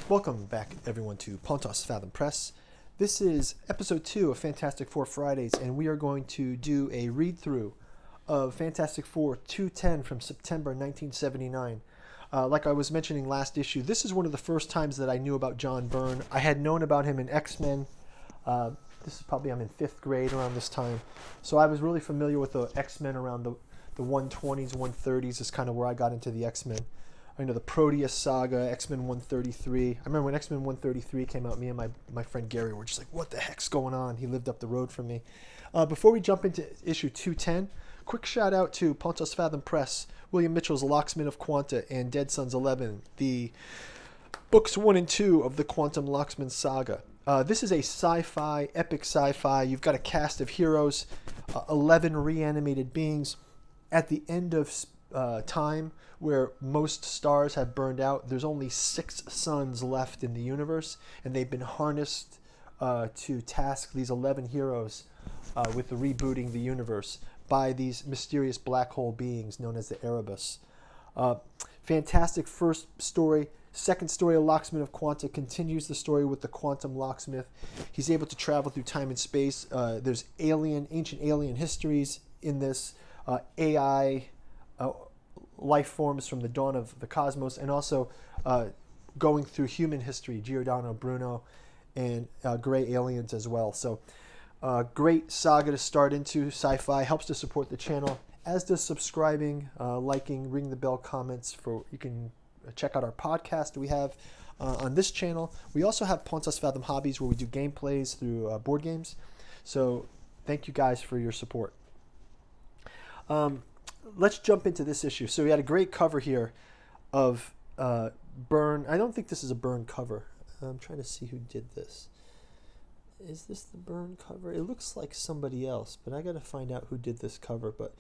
Welcome back, everyone, to Pontos Fathom Press. This is episode 2 of Fantastic Four Fridays, and we are going to do a read-through of Fantastic Four 210 from September 1979. Like I was mentioning last issue, this is one of the first times that I knew about John Byrne. I had known about him in X-Men. This is probably, I'm in 5th grade around this time. So I was really familiar with the X-Men around the 120s, 130s is kind of where I got into the X-Men. I know the Proteus saga, X-Men 133. I remember when X-Men 133 came out, me and my friend Gary were just like, what the heck's going on? He lived up the road from me. Before we jump into issue 210, quick shout out to Pontos Fathom Press, William Mitchell's Locksmith of Quanta, and Dead Sons 11, the books 1 and 2 of the Quantum Locksmith saga. This is a sci-fi, epic sci-fi. You've got a cast of heroes, 11 reanimated beings. At the end of time, where most stars have burned out, there's only 6 suns left in the universe, and they've been harnessed to task these 11 heroes with the rebooting the universe by these mysterious black hole beings known as the Erebus. Fantastic first story. Second story, A Locksmith of Quanta, continues the story with the Quantum Locksmith. He's able to travel through time and space. There's ancient alien histories in this, AI life forms from the dawn of the cosmos, and also going through human history, Giordano Bruno, and gray aliens as well. So great saga to start into. Sci-fi helps to support the channel, as does subscribing, liking, ring the bell, comments. You can check out our podcast we have on this channel. We also have Pontos Fathom Hobbies, where we do gameplays through board games. So thank you guys for your support. Let's jump into this issue. So we had a great cover here of Byrne. I don't think this is a Byrne cover. I'm trying to see who did this. Is this the Byrne cover? It looks like somebody else, but I got to find out who did this cover. But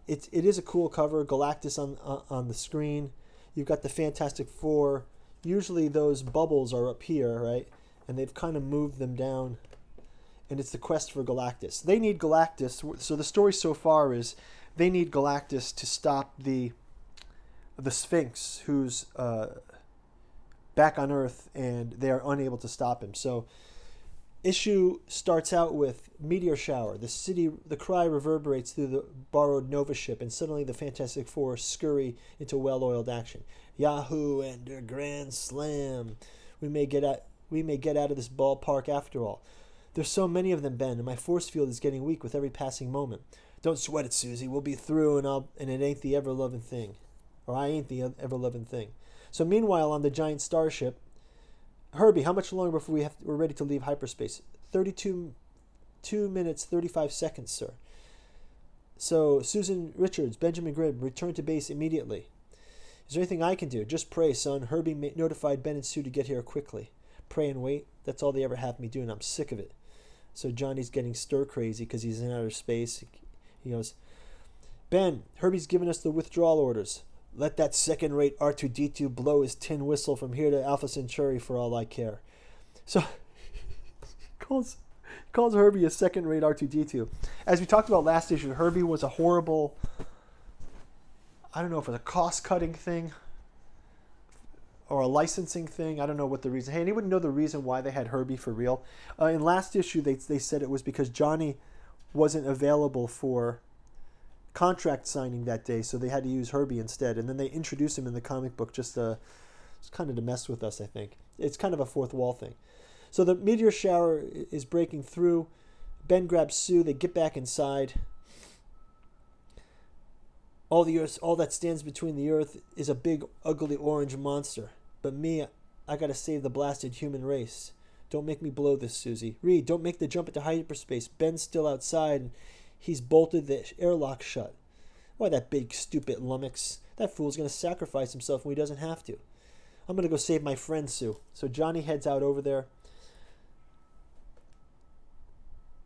it is a cool cover. Galactus on the screen. You've got the Fantastic Four. Usually those bubbles are up here, right? And they've kind of moved them down. And it's the quest for Galactus. They need Galactus. So the story so far is they need Galactus to stop the Sphinx, who's back on Earth, and they are unable to stop him. So issue starts out with meteor shower. The cry reverberates through the borrowed Nova ship, and suddenly the Fantastic Four scurry into well-oiled action. Yahoo and a grand slam. We may get out of this ballpark after all. There's so many of them, Ben, and my force field is getting weak with every passing moment. Don't sweat it, Susie. We'll be through, and it ain't the ever-loving thing. Or I ain't the ever-loving thing. So meanwhile, on the giant starship, Herbie, how much longer before we're ready to leave hyperspace? 2 minutes, 35 seconds, sir. So Susan Richards, Benjamin Grimm, return to base immediately. Is there anything I can do? Just pray, son. Herbie notified Ben and Sue to get here quickly. Pray and wait. That's all they ever have me do, and I'm sick of it. So Johnny's getting stir-crazy because he's in outer space. He goes, Ben, Herbie's given us the withdrawal orders. Let that second-rate R2-D2 blow his tin whistle from here to Alpha Centauri for all I care. So he calls Herbie a second-rate R2-D2. As we talked about last issue, Herbie was a horrible, I don't know if it was a cost-cutting thing or a licensing thing. I don't know what the reason. Hey, anyone know the reason why they had Herbie for real? In last issue, they said it was because Johnny wasn't available for contract signing that day, so they had to use Herbie instead. And then they introduced him in the comic book just kind of to mess with us, I think. It's kind of a fourth wall thing. So the meteor shower is breaking through. Ben grabs Sue. They get back inside. All that stands between the Earth is a big, ugly orange monster. But me, I gotta save the blasted human race. Don't make me blow this, Susie. Reed, don't make the jump into hyperspace. Ben's still outside, and he's bolted the airlock shut. Why, that big, stupid lummox. That fool's gonna sacrifice himself when he doesn't have to. I'm gonna go save my friend, Sue. So Johnny heads out over there.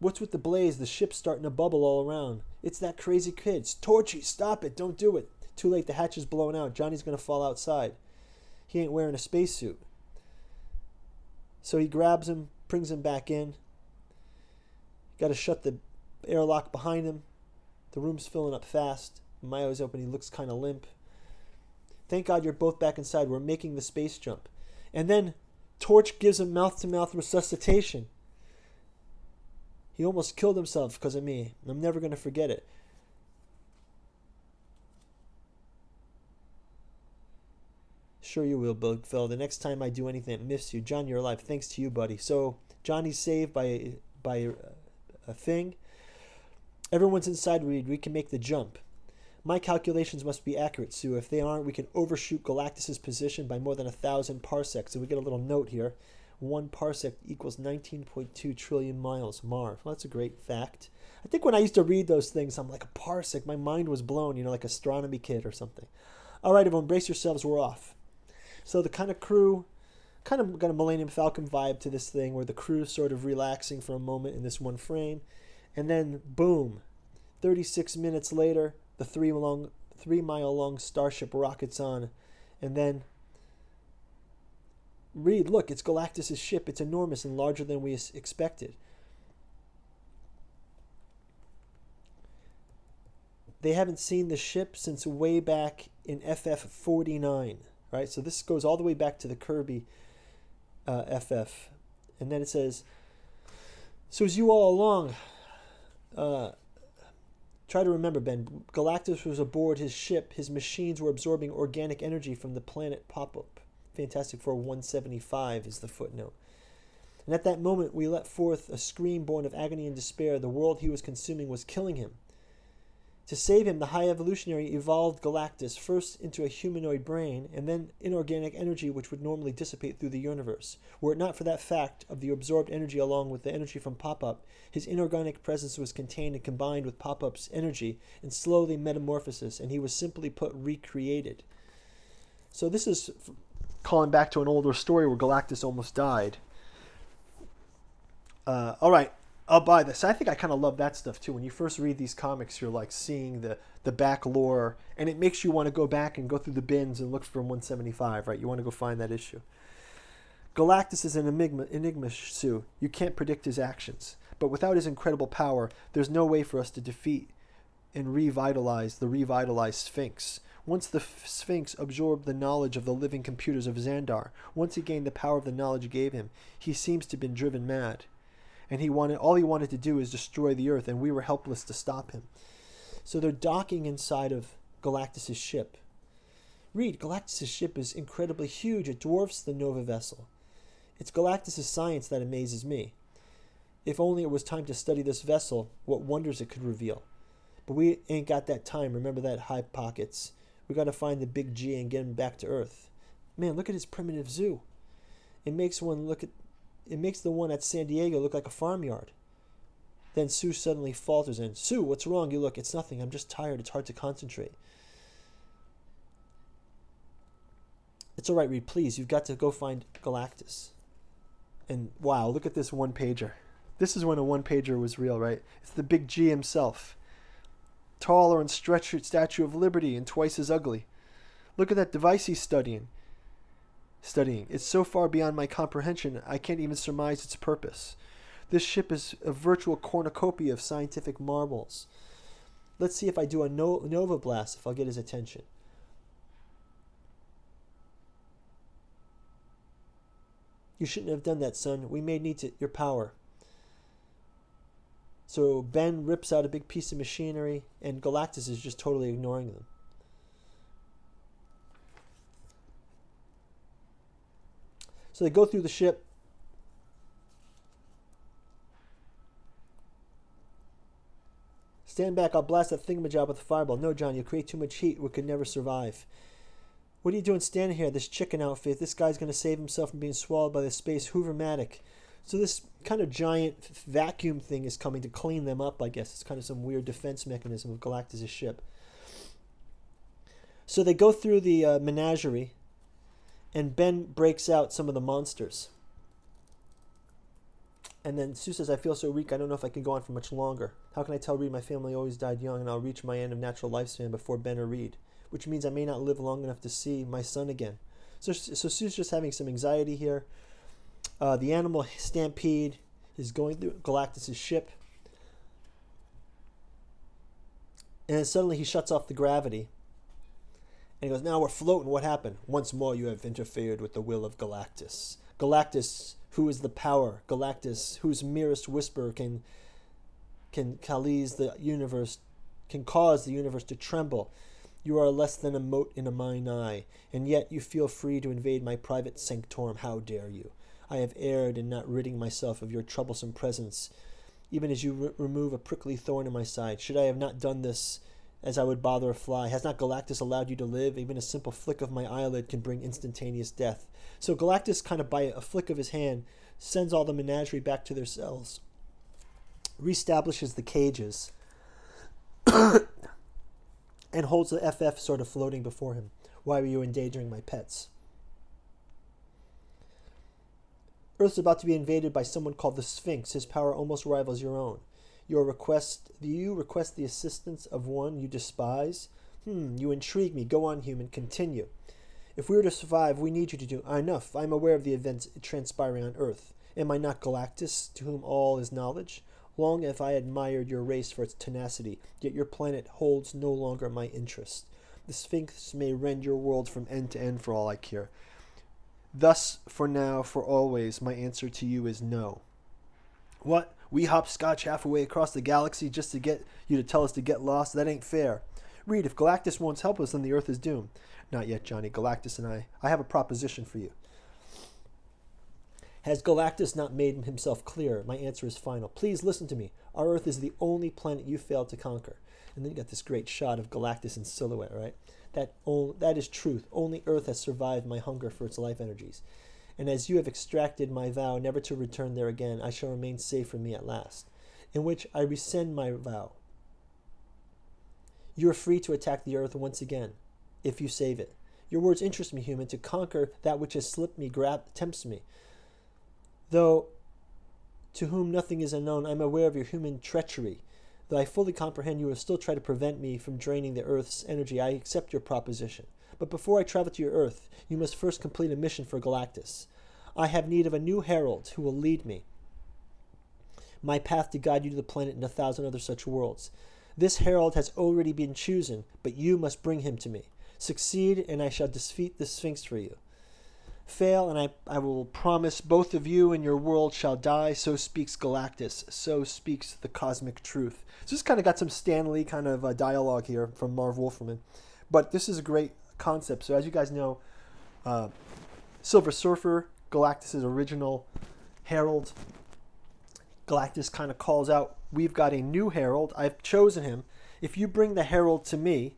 What's with the blaze? The ship's starting to bubble all around. It's that crazy kid. Torchy, stop it. Don't do it. Too late. The hatch is blown out. Johnny's going to fall outside. He ain't wearing a spacesuit. So he grabs him, brings him back in. Got to shut the airlock behind him. The room's filling up fast. My eyes open. He looks kind of limp. Thank God you're both back inside. We're making the space jump. And then Torch gives him mouth-to-mouth resuscitation. He almost killed himself because of me. I'm never going to forget it. Sure you will, Bugfell. The next time I do anything that miffs you, John, you're alive. Thanks to you, buddy. So Johnny's saved by a thing. Everyone's inside Reed. We can make the jump. My calculations must be accurate, Sue. If they aren't, we can overshoot Galactus' position by more than 1,000 parsecs. And we get a little note here. 1 parsec equals 19.2 trillion miles. Marv. Well, that's a great fact. I think when I used to read those things, I'm like, a parsec. My mind was blown, like astronomy kid or something. All right, everyone, brace yourselves. We're off. So the kind of crew, kind of got a Millennium Falcon vibe to this thing where the crew's sort of relaxing for a moment in this one frame. And then, boom, 36 minutes later, the 3-mile-long starship rockets on. And then, Reed, look, it's Galactus' ship. It's enormous and larger than we expected. They haven't seen the ship since way back in FF49, right? So this goes all the way back to the Kirby FF. And then it says, so as you all along, try to remember, Ben, Galactus was aboard his ship. His machines were absorbing organic energy from the planet Pop-Up. Fantastic Four 175 is the footnote. And at that moment, we let forth a scream born of agony and despair. The world he was consuming was killing him. To save him, the High Evolutionary evolved Galactus first into a humanoid brain and then inorganic energy which would normally dissipate through the universe. Were it not for that fact of the absorbed energy along with the energy from Pop-Up, his inorganic presence was contained and combined with Pop-Up's energy in slowly metamorphosis, and he was simply put recreated. So this is calling back to an older story where Galactus almost died. All right. I'll buy this. I think I kind of love that stuff too. When you first read these comics, you're like seeing the back lore, and it makes you want to go back and go through the bins and look for 175, right? You want to go find that issue. Galactus is an enigma, Sue. You can't predict his actions. But without his incredible power, there's no way for us to defeat and revitalize the revitalized Sphinx. Once the Sphinx absorbed the knowledge of the living computers of Xandar, once he gained the power of the knowledge gave him, he seems to have been driven mad. And all he wanted to do is destroy the Earth, and we were helpless to stop him. So they're docking inside of Galactus' ship. Read, Galactus' ship is incredibly huge. It dwarfs the Nova vessel. It's Galactus' science that amazes me. If only it was time to study this vessel, what wonders it could reveal. But we ain't got that time. Remember that, High Pockets. We got to find the big G and get him back to Earth. Man, look at his primitive zoo. It makes the one at San Diego look like a farmyard. Then Sue suddenly falters in. Sue, what's wrong? You look, it's nothing. I'm just tired. It's hard to concentrate. It's all right, Reed. Please, you've got to go find Galactus. And wow, look at this one-pager. This is when a one-pager was real, right? It's the big G himself. Taller and stretched Statue of Liberty and twice as ugly. Look at that device he's studying. It's so far beyond my comprehension, I can't even surmise its purpose. This ship is a virtual cornucopia of scientific marvels. Let's see if I do a Nova Blast, if I'll get his attention. You shouldn't have done that, son. We may need your power. So Ben rips out a big piece of machinery, and Galactus is just totally ignoring them. So they go through the ship. Stand back, I'll blast that thingamajob with a fireball. No, John, you'll create too much heat. We could never survive. What are you doing standing here, this chicken outfit? This guy's going to save himself from being swallowed by the space Hoovermatic. So this kind of giant vacuum thing is coming to clean them up, I guess. It's kind of some weird defense mechanism of Galactus' ship. So they go through the menagerie, and Ben breaks out some of the monsters. And then Sue says, I feel so weak, I don't know if I can go on for much longer. How can I tell Reed my family always died young and I'll reach my end of natural lifespan before Ben or Reed? Which means I may not live long enough to see my son again. So Sue's just having some anxiety here. The animal stampede is going through Galactus' ship. And then suddenly he shuts off the gravity. And he goes, now we're floating. What happened? Once more you have interfered with the will of Galactus. Galactus, who is the power. Galactus, whose merest whisper can cause the universe to tremble. You are less than a mote in a mine eye, and yet you feel free to invade my private sanctorum. How dare you? I have erred in not ridding myself of your troublesome presence, even as you remove a prickly thorn in my side. Should I have not done this as I would bother a fly? Has not Galactus allowed you to live? Even a simple flick of my eyelid can bring instantaneous death. So Galactus, kind of by a flick of his hand, sends all the menagerie back to their cells, reestablishes the cages, and holds the FF sort of floating before him. Why were you endangering my pets? Earth's about to be invaded by someone called the Sphinx. His power almost rivals your own. Do you request the assistance of one you despise? You intrigue me. Go on, human. Continue. If we are to survive, we need you to do enough. I am aware of the events transpiring on Earth. Am I not Galactus, to whom all is knowledge? Long have I admired your race for its tenacity, yet your planet holds no longer my interest. The Sphinx may rend your world from end to end for all I care. Thus, for now, for always, my answer to you is no. What? We hopscotch halfway across the galaxy just to get you to tell us to get lost? That ain't fair. Reed, if Galactus won't help us, then the Earth is doomed. Not yet, Johnny. Galactus and I have a proposition for you. Has Galactus not made himself clear? My answer is final. Please listen to me. Our Earth is the only planet you failed to conquer. And then you got this great shot of Galactus in silhouette, right? That is truth. Only Earth has survived my hunger for its life energies. And as you have extracted my vow never to return there again, I shall remain safe from me at last, in which I rescind my vow. You are free to attack the Earth once again, if you save it. Your words interest me, human. To conquer that which has slipped me tempts me. Though to whom nothing is unknown, I am aware of your human treachery. Though I fully comprehend you will still try to prevent me from draining the Earth's energy, I accept your proposition. But before I travel to your Earth, you must first complete a mission for Galactus. I have need of a new herald who will lead me my path to guide you to the planet and 1,000 other such worlds. This herald has already been chosen, but you must bring him to me. Succeed, and I shall defeat the Sphinx for you. Fail, and I will promise both of you and your world shall die. So speaks Galactus. So speaks the cosmic truth. So this kind of got some Stan Lee kind of dialogue here from Marv Wolfman. But this is a great concept. So as you guys know, Silver Surfer, Galactus' original herald. Galactus kind of calls out, we've got a new herald. I've chosen him. If you bring the herald to me,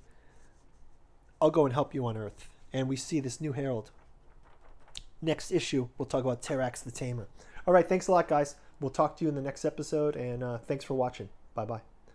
I'll go and help you on Earth. And we see this new herald. Next issue, we'll talk about Terrax the Tamer. All right, thanks a lot, guys. We'll talk to you in the next episode, and thanks for watching. Bye-bye.